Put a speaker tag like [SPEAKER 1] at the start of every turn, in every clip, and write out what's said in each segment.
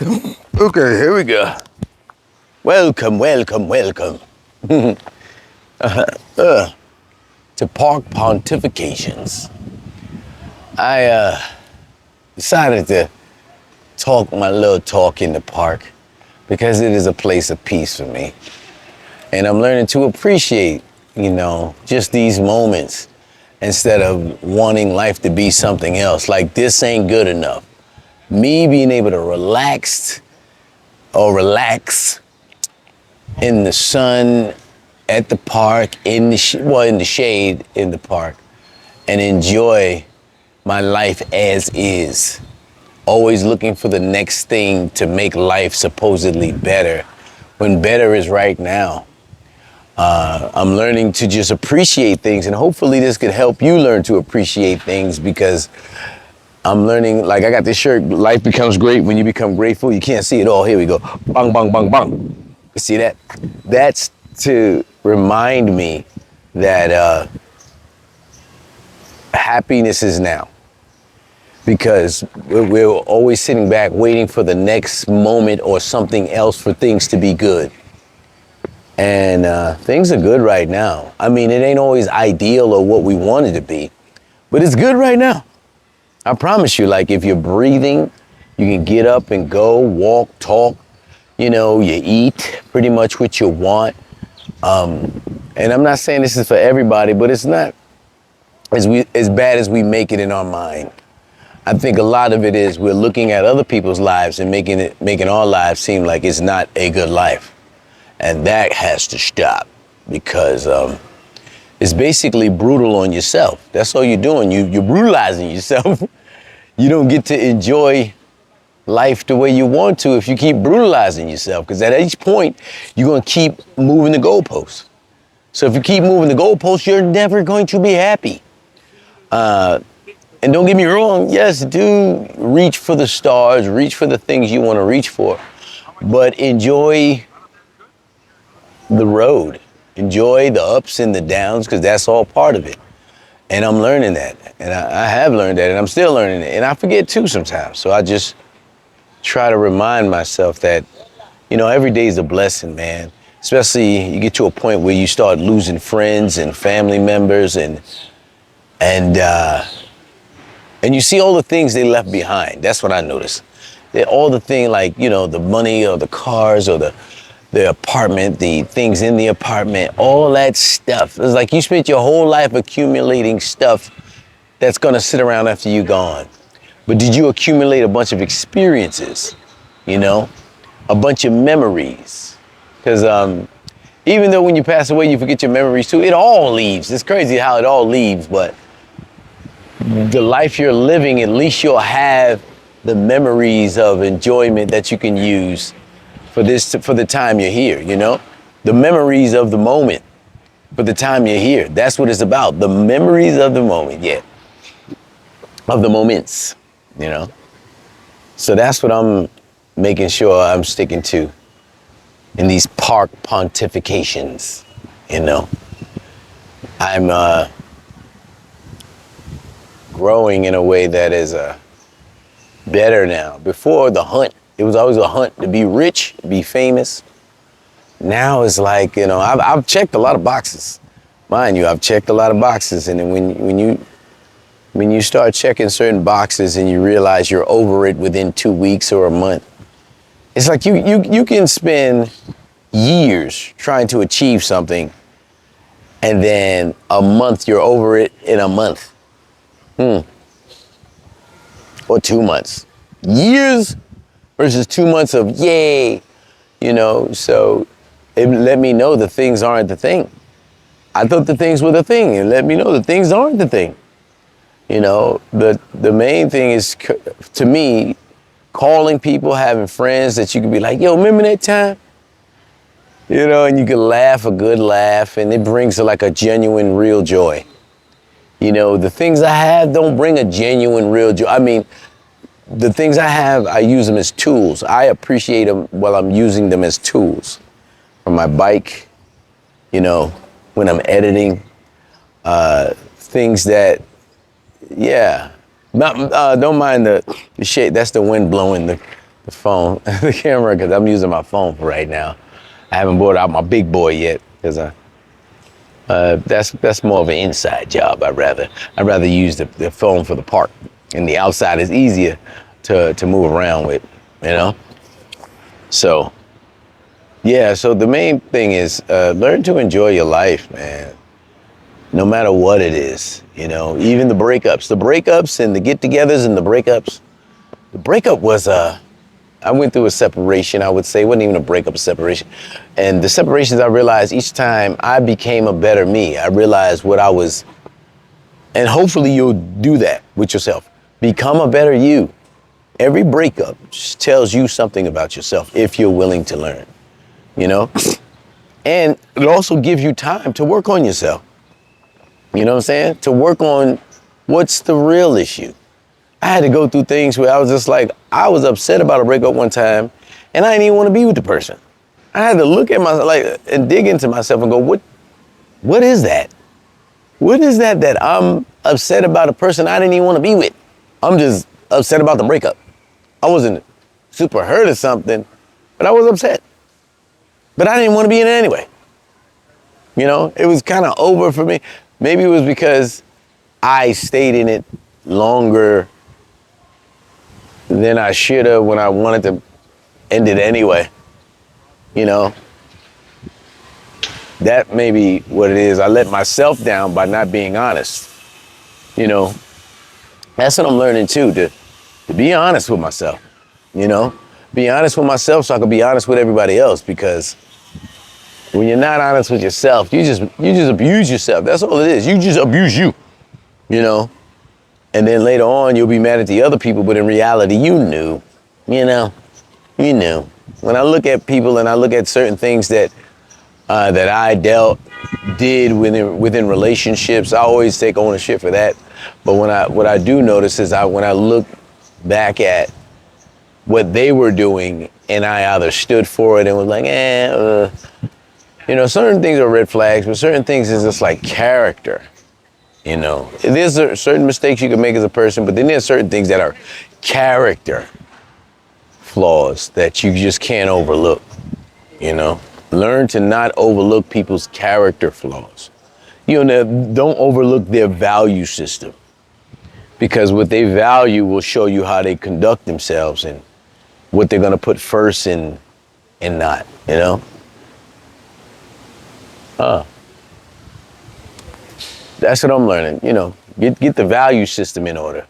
[SPEAKER 1] Okay, here we go. Welcome, welcome, welcome to Park Pontifications. I decided to talk my little talk in the park because it is a place of peace for me. And I'm learning to appreciate, just these moments instead of wanting life to be something else. Like, this ain't good enough. Me being able to relax in the sun, at the park, in the shade in the park, and enjoy my life as is. Always looking for the next thing to make life supposedly better, when better is right now. I'm learning to just appreciate things, and hopefully this could help you learn to appreciate things, because I'm learning, like I got this shirt, life becomes great when you become grateful. You can't see it all. Here we go. Bang, bang, bang, bang. You see that? That's to remind me that happiness is now. Because we're always sitting back waiting for the next moment or something else for things to be good. And things are good right now. I mean, it ain't always ideal or what we want it to be, but it's good right now. I promise you, like, if you're breathing, you can get up and go, walk, talk, you eat pretty much what you want. And I'm not saying this is for everybody, but it's not as bad as we make it in our mind. I think a lot of it is we're looking at other people's lives and making our lives seem like it's not a good life. And that has to stop, because it's basically brutal on yourself. That's all you're doing. You're brutalizing yourself. You don't get to enjoy life the way you want to if you keep brutalizing yourself, because at each point, you're going to keep moving the goalposts. So if you keep moving the goalposts, you're never going to be happy. And don't get me wrong, yes, do reach for the stars, reach for the things you want to reach for, but enjoy the road. Enjoy the ups and the downs, because that's all part of it. And I'm learning that. And I have learned that, and I'm still learning it. And I forget too sometimes. So I just try to remind myself that, every day is a blessing, man. Especially you get to a point where you start losing friends and family members, and you see all the things they left behind. That's what I noticed. All the things like, the money or the cars or the apartment, the things in the apartment, all that stuff. It's like you spent your whole life accumulating stuff that's gonna sit around after you're gone. But did you accumulate a bunch of experiences, a bunch of memories? Because even though when you pass away, you forget your memories too, it all leaves. It's crazy how it all leaves, but the life you're living, at least you'll have the memories of enjoyment that you can use for the time you're here, the memories of the moment for the time you're here. That's what it's about. The memories of the moment, of the moments, So that's what I'm making sure I'm sticking to in these park pontifications, I'm growing in a way that is better now. Before, the hunt, it was always a hunt to be rich, be famous. Now it's like, I've checked a lot of boxes. Mind you, I've checked a lot of boxes. And then when you start checking certain boxes and you realize you're over it within 2 weeks or a month, it's like you can spend years trying to achieve something, and then a month you're over it in a month. Or 2 months. Years versus 2 months of yay, so it let me know the things aren't the thing. I thought the things were the thing, and let me know the things aren't the thing. The main thing is, to me, calling people, having friends that you can be like, yo, remember that time? And you can laugh a good laugh, and it brings like a genuine, real joy. The things I have don't bring a genuine, real joy. I mean, the things I have, I use them as tools. I appreciate them while I'm using them as tools. On my bike, when I'm editing, things that, don't mind the shade. That's the wind blowing the the phone, the camera, because I'm using my phone for right now. I haven't brought out my big boy yet because that's more of an inside job. I'd rather use the phone for the park, and the outside is easier to move around with, you know. So yeah, so the main thing is learn to enjoy your life, man. No matter what it is, you know, even the breakups and the get-togethers and the breakups. The breakup was I went through a separation, I would say. It wasn't even a breakup, a separation. And the separations, I realized each time I became a better me. I realized what I was, and hopefully you'll do that with yourself. Become a better you. Every breakup tells you something about yourself if you're willing to learn, you know? And it also gives you time to work on yourself. You know what I'm saying? To work on what's the real issue. I had to go through things where I was just like, I was upset about a breakup one time and I didn't even want to be with the person. I had to look at myself like and dig into myself and go, what is that? What is that I'm upset about a person I didn't even want to be with? I'm just upset about the breakup. I wasn't super hurt or something, but I was upset. But I didn't want to be in it anyway. You know, it was kind of over for me. Maybe it was because I stayed in it longer than I should have when I wanted to end it anyway. You know, that may be what it is. I let myself down by not being honest. You know, that's what I'm learning too, to be honest with myself, you know, be honest with myself so I can be honest with everybody else, because when you're not honest with yourself, you just abuse yourself. That's all it is. You just abuse you, you know? And then later on, you'll be mad at the other people, but in reality, you knew, you know, you knew. When I look at people and I look at certain things that I did within relationships, I always take ownership for that. But what I do notice is when I look back at what they were doing and I either stood for it and was like, you know, certain things are red flags, but certain things is just like character. You know, there's certain mistakes you can make as a person, but then there's certain things that are character flaws that you just can't overlook, you know. Learn to not overlook people's character flaws. You know, don't overlook their value system, because what they value will show you how they conduct themselves and what they're going to put first and not, you know. That's what I'm learning, you know, get the value system in order.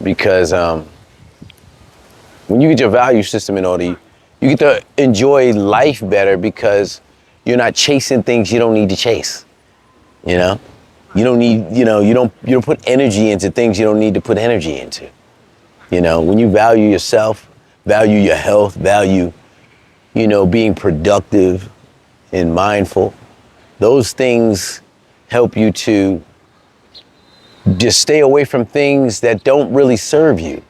[SPEAKER 1] Because when you get your value system in order, you get to enjoy life better, because you're not chasing things you don't need to chase, you know? You don't need, you know, you don't put energy into things you don't need to put energy into. You know, when you value yourself, value your health, value, you know, being productive and mindful, those things help you to just stay away from things that don't really serve you.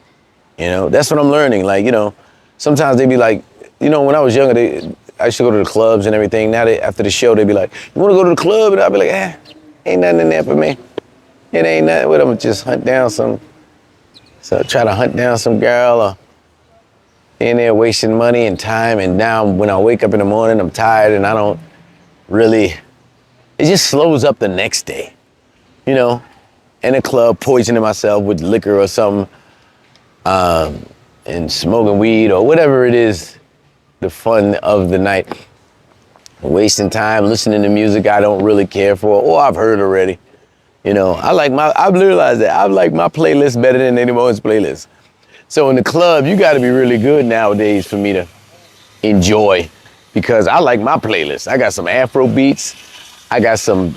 [SPEAKER 1] You know, that's what I'm learning. Like, you know, sometimes they be like, you know, when I was younger, I used to go to the clubs and everything. Now after the show, they'd be like, you want to go to the club? And I'd be like, ain't nothing in there for me. It ain't nothing. What, I'm just try to hunt down some girl, or in there wasting money and time. And now when I wake up in the morning, I'm tired and I don't really, it just slows up the next day, you know, in a club, poisoning myself with liquor or something, and smoking weed or whatever it is, the fun of the night, wasting time listening to music I don't really care for or I've heard already. You know, I've realized that I like my playlist better than anyone's playlist. So in the club, you got to be really good nowadays for me to enjoy, because I like my playlist. I got some Afro beats. I got some,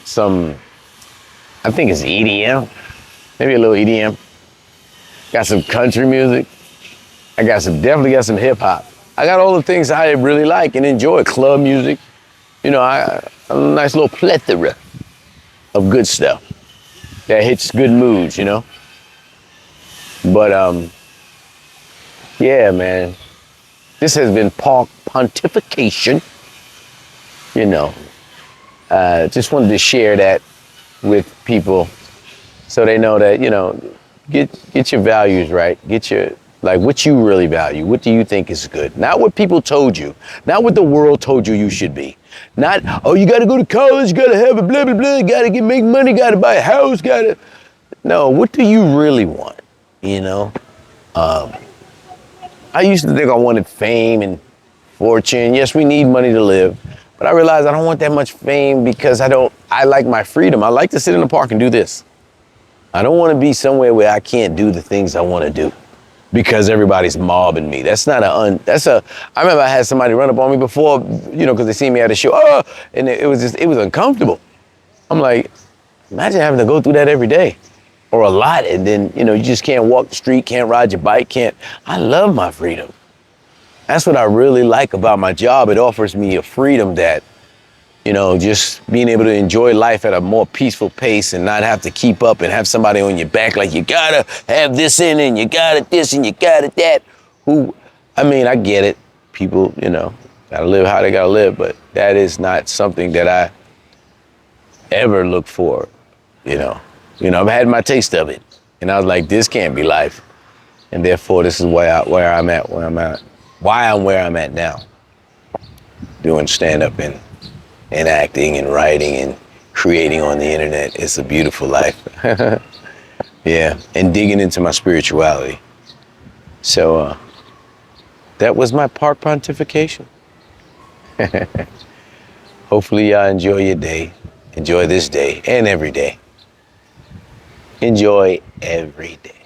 [SPEAKER 1] I think it's EDM, maybe a little EDM. Got some country music. I definitely got some hip hop. I got all the things I really like and enjoy. Club music, you know, a nice little plethora of good stuff that hits good moods, you know. But yeah, man, this has been Pontification, you know. Just wanted to share that with people so they know that, you know, get your values right, get your Like what you really value. What do you think is good? Not what people told you. Not what the world told you you should be. Not, oh, you got to go to college, got to have a blah, blah, blah, got to make money, got to buy a house, got to. No, what do you really want? You know? I used to think I wanted fame and fortune. Yes, we need money to live. But I realized I don't want that much fame because I like my freedom. I like to sit in the park and do this. I don't want to be somewhere where I can't do the things I want to do because everybody's mobbing me. I remember I had somebody run up on me before, because they see me at a show, and it was uncomfortable. I'm like, imagine having to go through that every day or a lot. And then, you just can't walk the street, can't ride your bike, I love my freedom. That's what I really like about my job. It offers me a freedom that, just being able to enjoy life at a more peaceful pace and not have to keep up and have somebody on your back like you gotta have this in and you got it this and you got it that. I get it. People, gotta live how they gotta live, but that is not something that I ever look for, I've had my taste of it. And I was like, this can't be life. And therefore, this is why I'm where I'm at now. Doing stand-up and acting and writing and creating on the internet. It's a beautiful life. Yeah, and digging into my spirituality. So that was my park pontification. Hopefully y'all enjoy your day. Enjoy this day and every day. Enjoy every day.